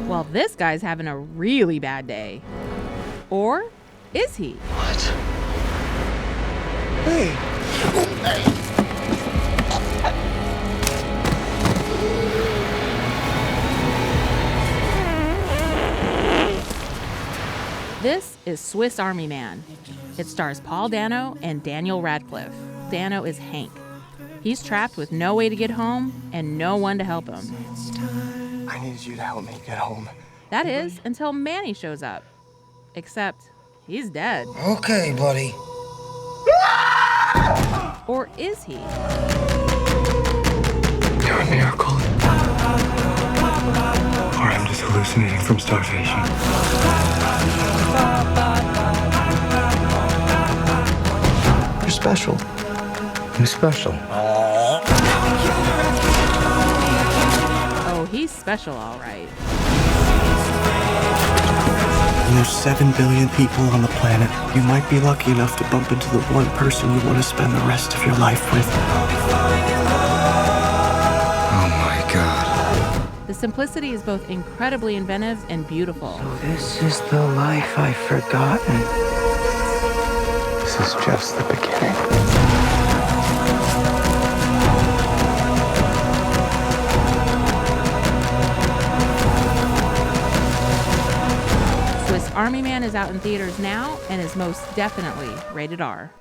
Well, this guy's having a really bad day. Or is he? What? Hey! This is Swiss Army Man. It stars Paul Dano and Daniel Radcliffe. Dano is Hank. He's trapped with no way to get home and no one to help him. I need you to help me get home. That is, until Manny shows up. Except, he's dead. Okay, buddy. Or is he? You're a miracle. Or I'm just hallucinating from starvation. You're special. Who's special? Oh, he's special, all right. And there's 7 billion people on the planet. You might be lucky enough to bump into the one person you want to spend the rest of your life with. Oh my God. The simplicity is both incredibly inventive and beautiful. So this is the life I've forgotten. This is just the beginning. Swiss Army Man is out in theaters now and is most definitely rated R.